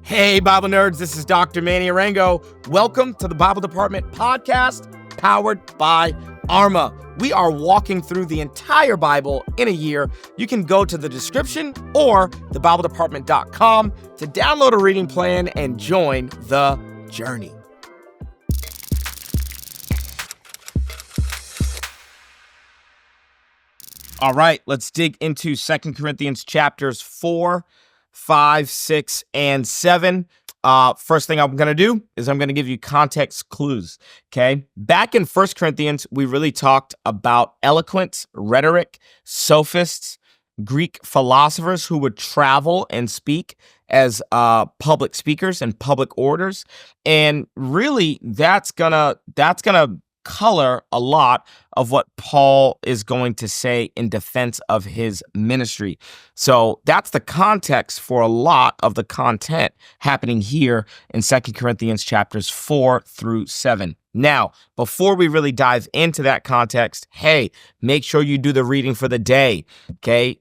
Hey, Bible nerds, this is Dr. Manny Arango. Welcome to the Bible Department podcast, powered by Arma. We are walking through the entire Bible in a year. You can go to the description or thebibledepartment.com to download a reading plan and join the journey. All right, let's dig into 2 Corinthians chapters 4, 5, 6, and 7. First thing I'm going to do is I'm going to give you context clues, okay? Back in 1 Corinthians, we really talked about eloquence, rhetoric, sophists, Greek philosophers who would travel and speak as public speakers and public orators. And really, that's gonna color a lot of what Paul is going to say in defense of his ministry. So that's the context for a lot of the content happening here in 2 Corinthians chapters 4 through 7. Now, before we really dive into that context, hey, make sure you do the reading for the day, okay?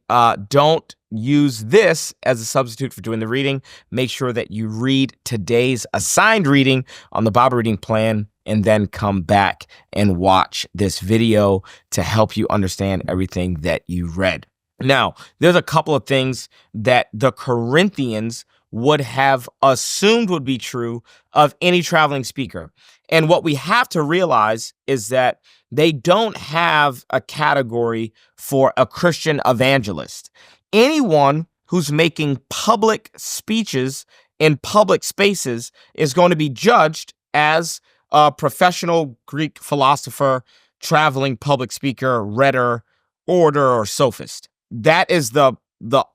Don't use this as a substitute for doing the reading. Make sure that you read today's assigned reading on the Bible reading plan and then come back and watch this video to help you understand everything that you read. Now, there's a couple of things that the Corinthians would have assumed would be true of any traveling speaker. And what we have to realize is that they don't have a category for a Christian evangelist. Anyone who's making public speeches in public spaces is going to be judged as a professional Greek philosopher, traveling public speaker, rhetor, orator, or sophist. That is the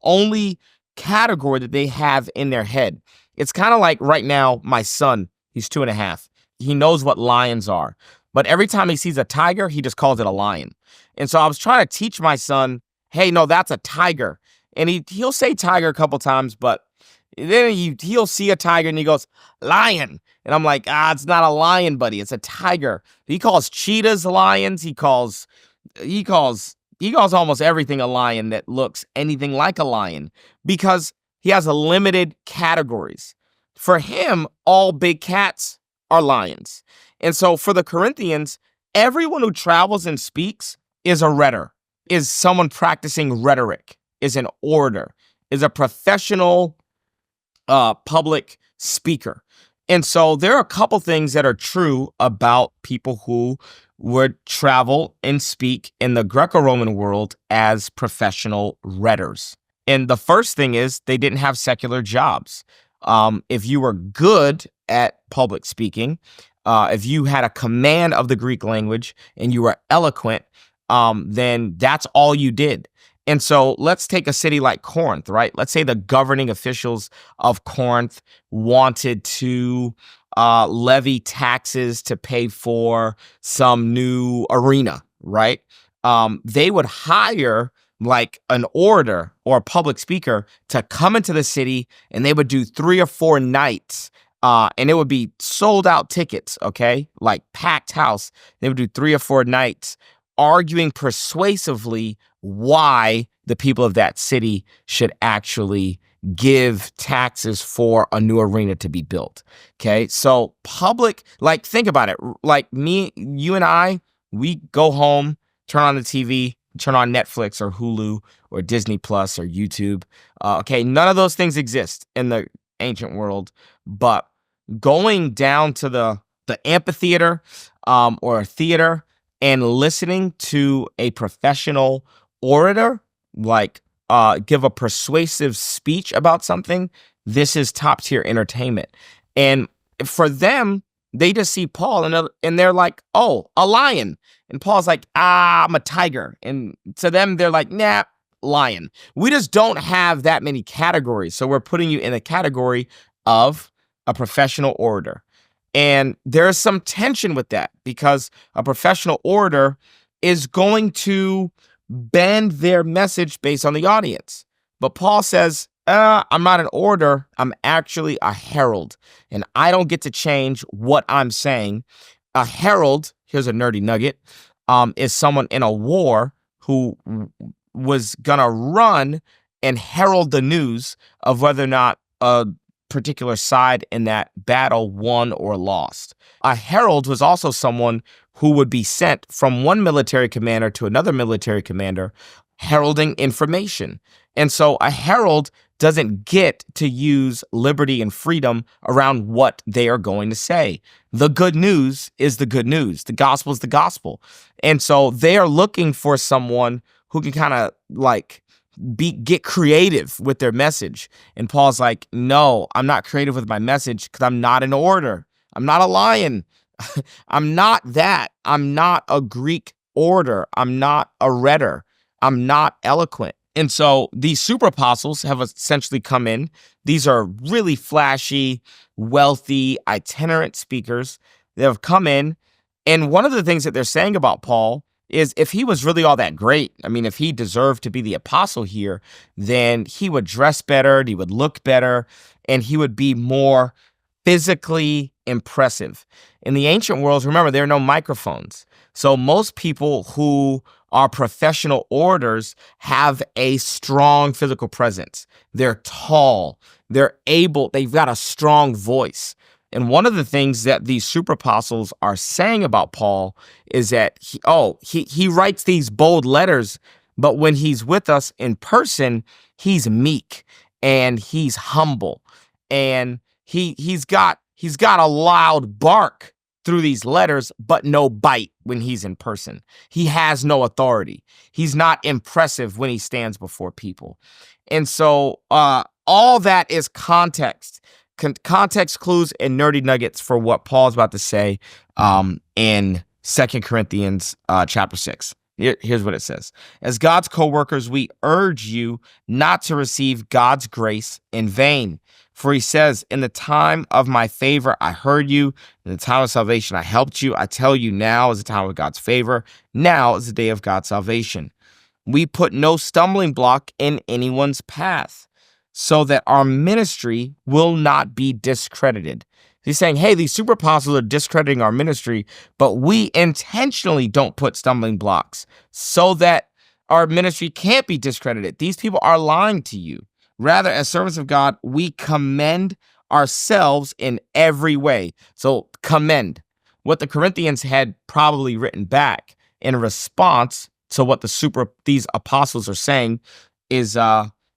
only category that they have in their head. It's kind of like right now, my son, he's 2.5. He knows what lions are, but every time he sees a tiger, he just calls it a lion. And so I was trying to teach my son, hey, no, that's a tiger. And he'll say tiger a couple times, but then he'll see a tiger and he goes, lion. And I'm like, it's not a lion, buddy. It's a tiger. He calls cheetahs lions. He calls almost everything a lion that looks anything like a lion because he has a limited categories. For him, all big cats are lions. And so for the Corinthians, everyone who travels and speaks is a rhetor, is someone practicing rhetoric, is an orator, is a professional public speaker. And so there are a couple things that are true about people who would travel and speak in the Greco-Roman world as professional rhetors. And the first thing is they didn't have secular jobs. If you were good at public speaking, if you had a command of the Greek language and you were eloquent, then that's all you did. And so let's take a city like Corinth, right? Let's say the governing officials of Corinth wanted to levy taxes to pay for some new arena, right? They would hire like an orator or a public speaker to come into the city, and they would do 3 or 4 nights, and it would be sold out tickets, okay? Like packed house. They would do 3 or 4 nights arguing persuasively why the people of that city should actually give taxes for a new arena to be built. Okay, so public, like think about it, like me, you and I, we go home, turn on the TV, turn on Netflix or Hulu or Disney Plus or YouTube. Okay, none of those things exist in the ancient world, but going down to the amphitheater or a theater and listening to a professional orator, like give a persuasive speech about something, this is top tier entertainment. And for them, they just see Paul and they're like, oh, a lion. And Paul's like, I'm a tiger. And to them, they're like, nah, lion. We just don't have that many categories. So we're putting you in a category of a professional orator. And there's some tension with that because a professional orator is going to bend their message based on the audience. But Paul says, I'm not an orator. I'm actually a herald, and I don't get to change what I'm saying. A herald, here's a nerdy nugget, is someone in a war who was gonna run and herald the news of whether or not a particular side in that battle won or lost. A herald was also someone who would be sent from one military commander to another military commander, heralding information. And so a herald doesn't get to use liberty and freedom around what they are going to say. The good news is the good news. The gospel is the gospel. And so they are looking for someone who can kind of like get creative with their message. And Paul's like, no, I'm not creative with my message because I'm not an orator. I'm not a lion. I'm not that. I'm not a Greek orator. I'm not a rhetor. I'm not eloquent. And so these super apostles have essentially come in. These are really flashy, wealthy, itinerant speakers that have come in. And one of the things that they're saying about Paul is if he was really all that great, I mean, if he deserved to be the apostle here, then he would dress better, he would look better, and he would be more physically impressive. In the ancient world, remember, there are no microphones. So most people who are professional orators have a strong physical presence. They're tall, they've got a strong voice. And one of the things that these super apostles are saying about Paul is that he writes these bold letters, but when he's with us in person, he's meek and he's humble, and he's got a loud bark through these letters, but no bite when he's in person. He has no authority. He's not impressive when he stands before people. And so all that is context. Context clues and nerdy nuggets for what Paul's about to say in 2 Corinthians chapter 6. Here's what it says. As God's co-workers, we urge you not to receive God's grace in vain. For he says, in the time of my favor, I heard you. In the time of salvation, I helped you. I tell you, now is the time of God's favor. Now is the day of God's salvation. We put no stumbling block in anyone's path, so that our ministry will not be discredited. He's saying, hey, these super apostles are discrediting our ministry, but we intentionally don't put stumbling blocks so that our ministry can't be discredited. These people are lying to you. Rather, as servants of God, we commend ourselves in every way. So commend. What the Corinthians had probably written back in response to what these apostles are saying is,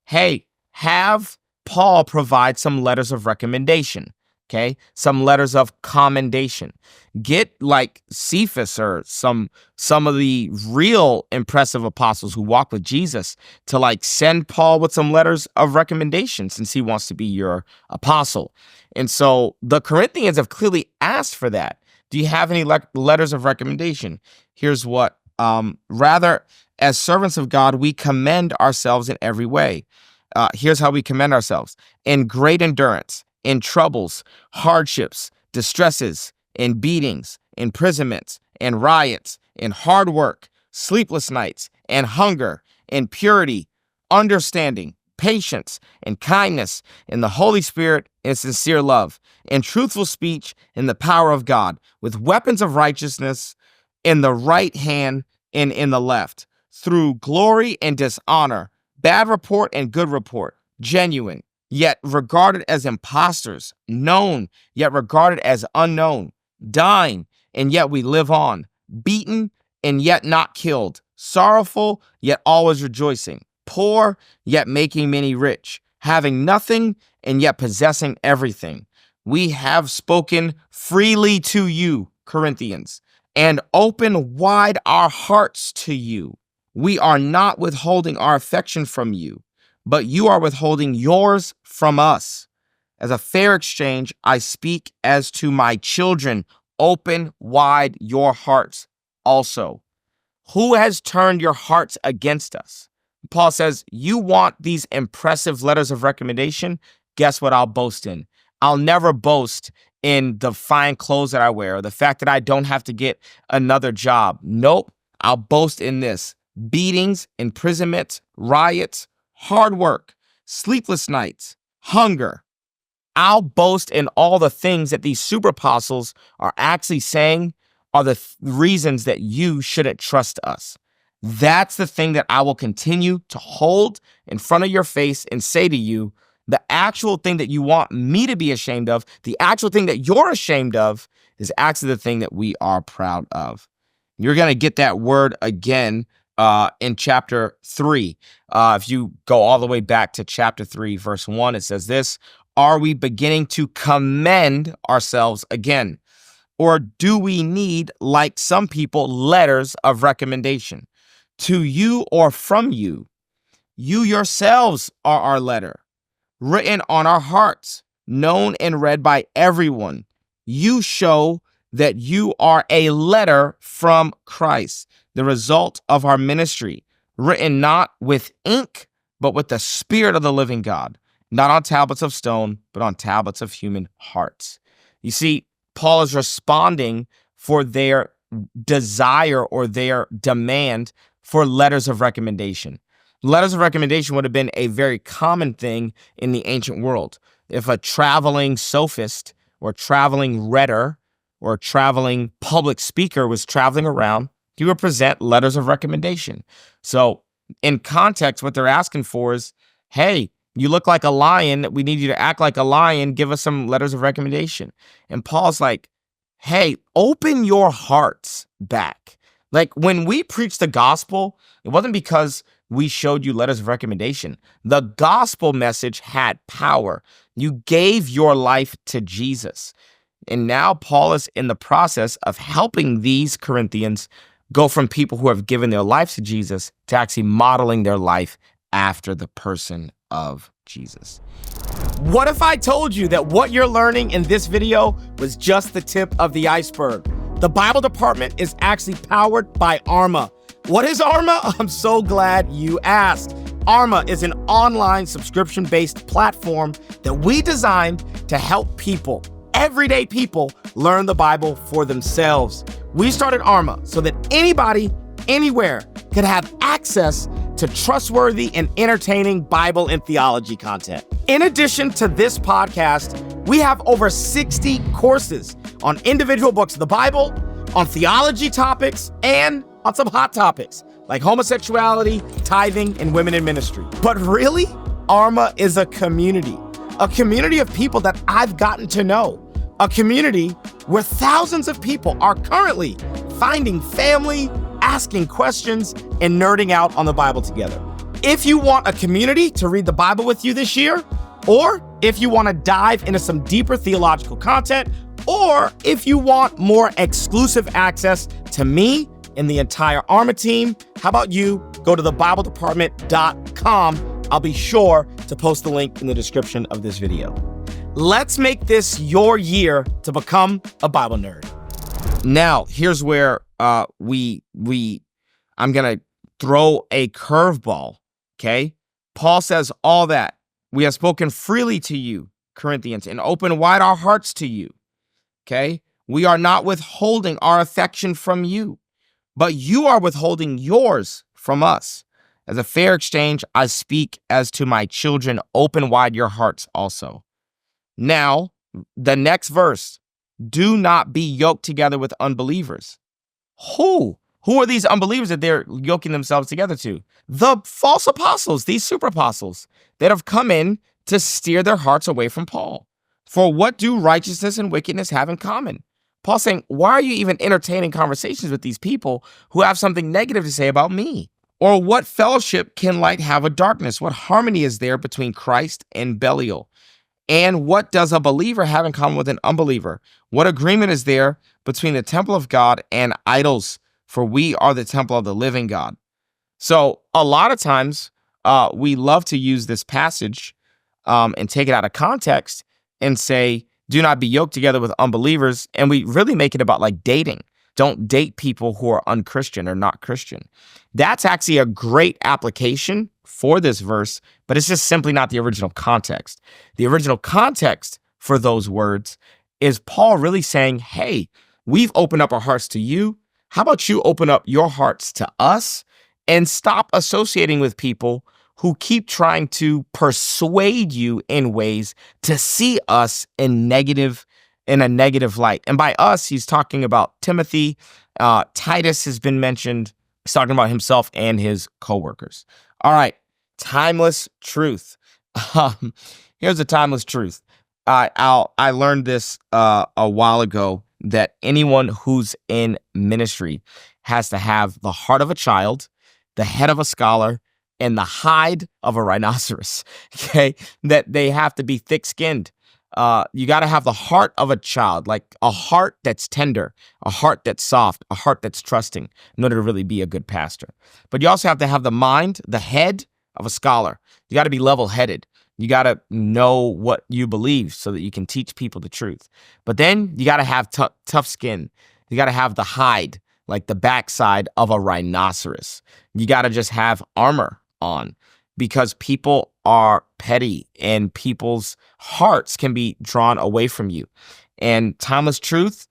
hey, have Paul provide some letters of recommendation, okay? Some letters of commendation. Get like Cephas or some of the real impressive apostles who walk with Jesus to like send Paul with some letters of recommendation since he wants to be your apostle. And so the Corinthians have clearly asked for that. Do you have any letters of recommendation? Here's what, rather, as servants of God, we commend ourselves in every way. Here's how we commend ourselves: in great endurance, in troubles, hardships, distresses, in beatings, imprisonments, in riots, in hard work, sleepless nights, and hunger, in purity, understanding, patience, and kindness, in the Holy Spirit, and sincere love, in truthful speech, in the power of God, with weapons of righteousness in the right hand and in the left, through glory and dishonor, bad report and good report, genuine, yet regarded as impostors, known, yet regarded as unknown, dying, and yet we live on, beaten, and yet not killed, sorrowful, yet always rejoicing, poor, yet making many rich, having nothing, and yet possessing everything. We have spoken freely to you, Corinthians, and open wide our hearts to you. We are not withholding our affection from you, but you are withholding yours from us. As a fair exchange, I speak as to my children. Open wide your hearts also. Who has turned your hearts against us? Paul says, you want these impressive letters of recommendation? Guess what I'll boast in? I'll never boast in the fine clothes that I wear, or the fact that I don't have to get another job. Nope. I'll boast in this: beatings, imprisonments, riots, hard work, sleepless nights, hunger. I'll boast in all the things that these super apostles are actually saying are the reasons that you shouldn't trust us. That's the thing that I will continue to hold in front of your face and say to you, The actual thing that you want me to be ashamed of, the actual thing that you're ashamed of, is actually the thing that we are proud of. You're going to get that word again in chapter 3. If you go all the way back to chapter 3, verse 1, it says this: are we beginning to commend ourselves again? Or do we need, like some people, letters of recommendation to you or from you? You yourselves are our letter, written on our hearts, known and read by everyone. You show that you are a letter from Christ, the result of our ministry, written not with ink, but with the Spirit of the living God, not on tablets of stone, but on tablets of human hearts. You see, Paul is responding for their desire or their demand for letters of recommendation. Letters of recommendation would have been a very common thing in the ancient world. If a traveling sophist or traveling rhetor or traveling public speaker was traveling around, he would present letters of recommendation. So in context, what they're asking for is, hey, you look like a lion. We need you to act like a lion. Give us some letters of recommendation. And Paul's like, hey, open your hearts back. Like when we preached the gospel, it wasn't because we showed you letters of recommendation. The gospel message had power. You gave your life to Jesus. And now Paul is in the process of helping these Corinthians go from people who have given their life to Jesus to actually modeling their life after the person of Jesus. What if I told you that what you're learning in this video was just the tip of the iceberg? The Bible department is actually powered by Arma. What is Arma? I'm so glad you asked. Arma is an online subscription-based platform that we designed to help people, everyday people, learn the Bible for themselves. We started Arma so that anybody, anywhere, could have access to trustworthy and entertaining Bible and theology content. In addition to this podcast, we have over 60 courses on individual books of the Bible, on theology topics, and on some hot topics like homosexuality, tithing, and women in ministry. But really, Arma is a community of people that I've gotten to know, a community where thousands of people are currently finding family, asking questions, and nerding out on the Bible together. If you want a community to read the Bible with you this year, or if you want to dive into some deeper theological content, or if you want more exclusive access to me and the entire Arma team, how about you go to thebibledepartment.com. I'll be sure to post the link in the description of this video. Let's make this your year to become a Bible nerd. Now, here's where I'm going to throw a curveball, okay? Paul says all that. We have spoken freely to you, Corinthians, and open wide our hearts to you, okay? We are not withholding our affection from you, but you are withholding yours from us. As a fair exchange, I speak as to my children, open wide your hearts also. Now, the next verse, do not be yoked together with unbelievers. Who are these unbelievers that they're yoking themselves together to? The false apostles, these super apostles that have come in to steer their hearts away from Paul. For what do righteousness and wickedness have in common? Paul's saying, why are you even entertaining conversations with these people who have something negative to say about me? Or what fellowship can light have with darkness? What harmony is there between Christ and Belial? And what does a believer have in common with an unbeliever? What agreement is there between the temple of God and idols? For we are the temple of the living God. So a lot of times we love to use this passage and take it out of context and say, do not be yoked together with unbelievers. And we really make it about like dating. Don't date people who are unchristian or not Christian. That's actually a great application for this verse, but it's just simply not the original context. The original context for those words is Paul really saying, hey, we've opened up our hearts to you. How about you open up your hearts to us and stop associating with people who keep trying to persuade you in ways to see us in a negative light. And by us, he's talking about Timothy. Titus has been mentioned. He's talking about himself and his coworkers. All right, timeless truth. Here's a timeless truth. I learned this a while ago, that anyone who's in ministry has to have the heart of a child, the head of a scholar, and the hide of a rhinoceros. Okay, that they have to be thick-skinned. You got to have the heart of a child, like a heart that's tender, a heart that's soft, a heart that's trusting, in order to really be a good pastor. But you also have to have the mind, the head of a scholar. You got to be level-headed. You got to know what you believe so that you can teach people the truth. But then you got to have tough skin. You got to have the hide, like the backside of a rhinoceros. You got to just have armor on, because people are petty and people's hearts can be drawn away from you. And timeless truth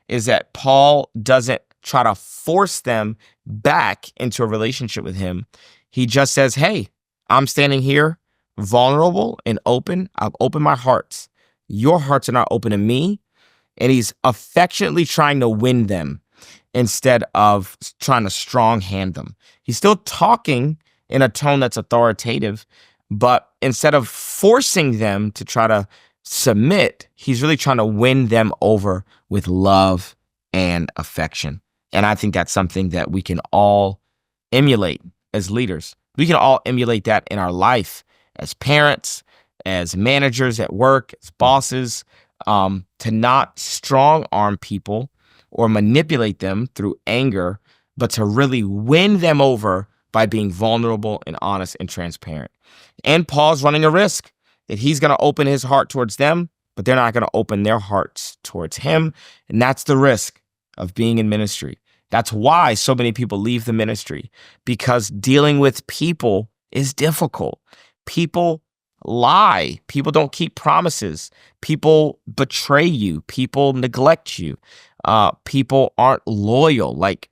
is that Paul doesn't try to force them back into a relationship with him. He just says, hey, I'm standing here vulnerable and open. I've opened my hearts. Your hearts are not open to me. And he's affectionately trying to win them instead of trying to strong hand them. He's still talking in a tone that's authoritative, but instead of forcing them to try to submit, he's really trying to win them over with love and affection. And I think that's something that we can all emulate as leaders. We can all emulate that in our life as parents, as managers at work, as bosses, to not strong arm people or manipulate them through anger, but to really win them over by being vulnerable and honest and transparent. And Paul's running a risk that he's going to open his heart towards them, but they're not going to open their hearts towards him. And that's the risk of being in ministry. That's why so many people leave the ministry, because dealing with people is difficult. People lie. People don't keep promises. People betray you. People neglect you. People aren't loyal. Like,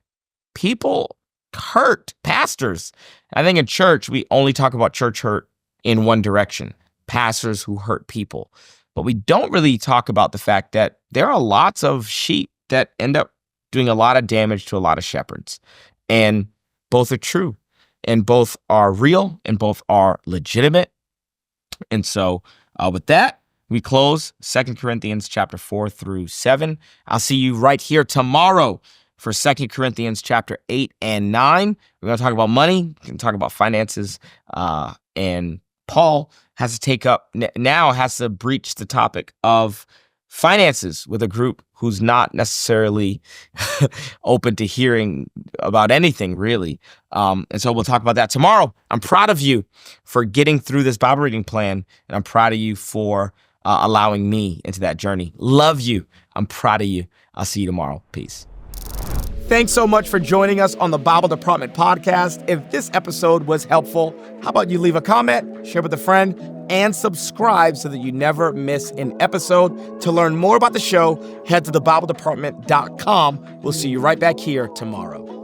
people hurt pastors. I think in church, we only talk about church hurt in one direction: pastors who hurt people. But we don't really talk about the fact that there are lots of sheep that end up doing a lot of damage to a lot of shepherds. And both are true, and both are real, and both are legitimate. And so with that, we close 2 Corinthians chapter 4 through 7. I'll see you right here tomorrow for 2 Corinthians chapter 8 and 9. We're going to talk about money. We're going to talk about finances. And Paul has to breach the topic of finances with a group who's not necessarily open to hearing about anything, really. And so we'll talk about that tomorrow. I'm proud of you for getting through this Bible reading plan, and I'm proud of you for allowing me into that journey. Love you. I'm proud of you. I'll see you tomorrow. Peace. Thanks so much for joining us on the Bible Department podcast. If this episode was helpful, how about you leave a comment, share with a friend, and subscribe so that you never miss an episode. To learn more about the show, head to thebibledepartment.com. We'll see you right back here tomorrow.